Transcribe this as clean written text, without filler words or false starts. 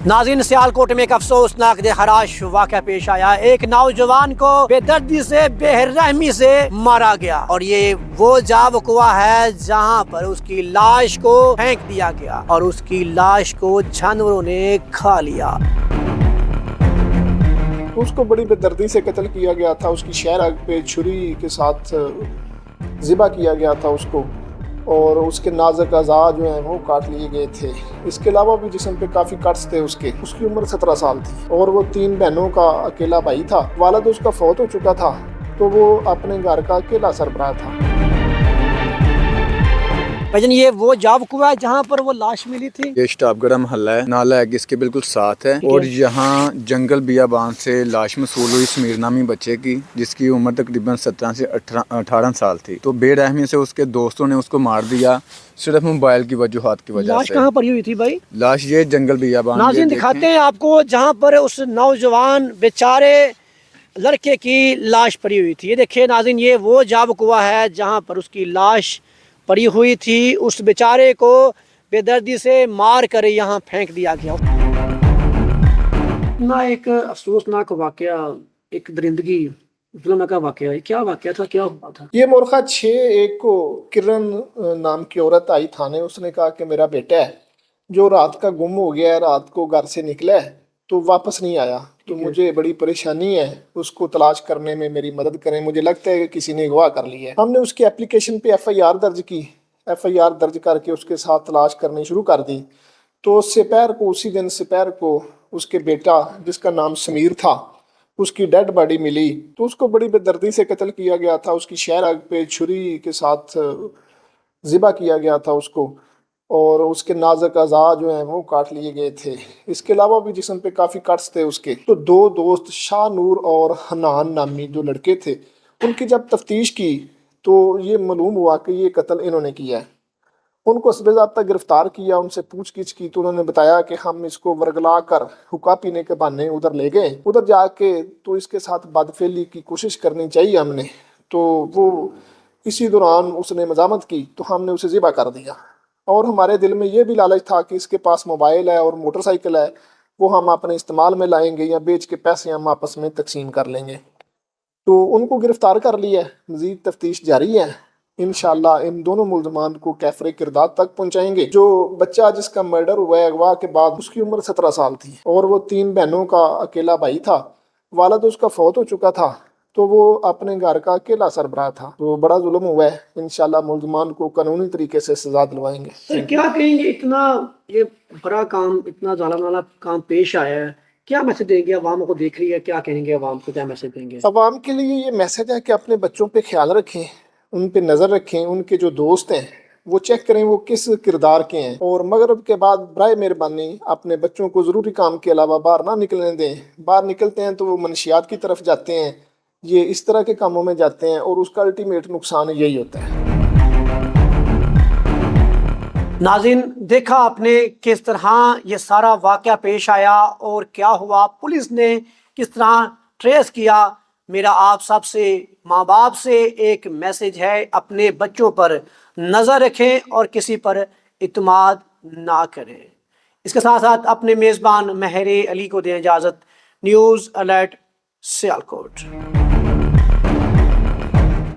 नाज़रीन, सियालकोट में एक अफसोसनाक देहराश वाक़या पेश आया। एक नौजवान को बेदर्दी से बेरहमी से मारा गया और ये वो जावकुआ है जहां पर उसकी लाश को फेंक दिया गया और उसकी लाश को जानवरों ने खा लिया। उसको बड़ी बेदर्दी से कत्ल किया गया था। उसकी शहर पे छुरी के साथ ज़िबा किया गया था उसको, और उसके नाज़ुक अज़ा जो हैं वो काट लिए गए थे। इसके अलावा भी जिस्म पे काफ़ी कट्स थे उसकी उम्र 17 साल थी और वो 3 बहनों का अकेला भाई था। वालिद उसका फौत हो चुका था तो वो अपने घर का अकेला सरबराह था। भाईजान, ये वो जावकुआ है जहाँ पर वो लाश मिली थी। ये शटाबगढ़ महल्ला है, नाला है इसके बिल्कुल साथ है और यहाँ जंगल बियाबान से लाश मसूल हुई समीर नामी बच्चे की, जिसकी उम्र तकरीबन 17 से 18 साल थी। तो बेरहमी से उसके दोस्तों ने उसको मार दिया सिर्फ मोबाइल की वजूहात की वजह से। लाश कहाँ पड़ी हुई थी भाई? लाश ये जंगल बियाबान। नाज़रीन, दिखाते हैं आपको जहाँ पर उस नौजवान बेचारे लड़के की लाश पड़ी हुई थी। ये देखिए नाज़रीन, ये वो जावकुआ है जहाँ पर उसकी लाश पड़ी हुई थी। उस बेचारे को बेदर्दी से मार कर यहाँ फेंक दिया गया। ना एक अफसोसनाक वाकया, एक दरिंदगी जुल्म का वाकया है। क्या वाकया था, क्या हुआ था? ये मोरखा 6/1 को किरण नाम की औरत आई थाने। उसने कहा कि मेरा बेटा है जो रात का गुम हो गया है, रात को घर से निकला है तो वापस नहीं आया, तो मुझे बड़ी परेशानी है, उसको तलाश करने में मेरी मदद करें, मुझे लगता है कि किसी ने अगवा कर लिया है। हमने उसकी एप्लीकेशन पे FIR दर्ज की। FIR दर्ज करके उसके साथ तलाश करनी शुरू कर दी। तो उसी दिन दोपहर को उसके बेटा जिसका नाम समीर था, उसकी डेड बॉडी मिली। तो उसको बड़ी बेदर्दी से कत्ल किया गया था। उसकी शहर पे छुरी के साथ ज़िबा किया गया था उसको, और उसके नाज़ुक अज़ा जो हैं वो काट लिए गए थे। इसके अलावा भी जिस्म पे काफ़ी कट्स थे उसके। तो 2 दोस्त शाह नूर और हनान नामी जो लड़के थे, उनकी जब तफ्तीश की तो ये मालूम हुआ कि ये कत्ल इन्होंने किया है। उनको सब्ज़ाब्ता गिरफ्तार किया, उनसे पूछगिछ की तो उन्होंने बताया कि हम इसको वर्गला कर हुक्का पीने के बहाने उधर ले गए। उधर जाके तो इसके साथ बदफेली की कोशिश करनी चाहिए हमने, तो वो इसी दौरान उसने मजामत की तो हमने उसे ज़िबा कर दिया। और हमारे दिल में ये भी लालच था कि इसके पास मोबाइल है और मोटरसाइकिल है, वो हम अपने इस्तेमाल में लाएंगे या बेच के पैसे हम आपस में तकसीम कर लेंगे। तो उनको गिरफ्तार कर लिया है, मज़ीद तफ्तीश जारी है। इंशाअल्लाह इन दोनों मुल्ज़मान को कैफरे किरदार तक पहुंचाएंगे। जो बच्चा जिसका मर्डर हुआ है अगवा के बाद, उसकी उम्र 17 साल थी और वो 3 बहनों का अकेला भाई था। वालिद उसका फौत हो चुका था तो वो अपने घर का अकेला सरबराह था। तो बड़ा जुल्म हुआ है। इंशाअल्लाह मुल्ज़मान को कानूनी तरीके से सजा दिलवाएंगे। सर, क्या कहेंगे, इतना ये बड़ा काम, इतना जालिम वाला काम पेश आया है, क्या मैसेज देंगे? अवाम को देख रही है, क्या कहेंगे अवाम को, क्या मैसेज देंगे? अवाम के लिए ये मैसेज है कि अपने बच्चों पे ख्याल रखें, उन पे नज़र रखें। उनके जो दोस्त हैं वो चेक करें वो किस किरदार के हैं, और मगरिब के बाद बराए मेहरबानी अपने बच्चों को ज़रूरी काम के अलावा बाहर ना निकलने दें। बाहर निकलते हैं तो वो मनशियात की तरफ जाते हैं, ये इस तरह के कामों में जाते हैं और उसका अल्टीमेट नुकसान यही होता है। नाज़रीन, देखा आपने किस तरह ये सारा वाकया पेश आया और क्या हुआ, पुलिस ने किस तरह ट्रेस किया। मेरा आप सब से, माँ बाप से एक मैसेज है, अपने बच्चों पर नज़र रखें और किसी पर इत्माद ना करें। इसके साथ साथ अपने मेज़बान महरे अली को दें इजाज़त। News alert, Sialkot.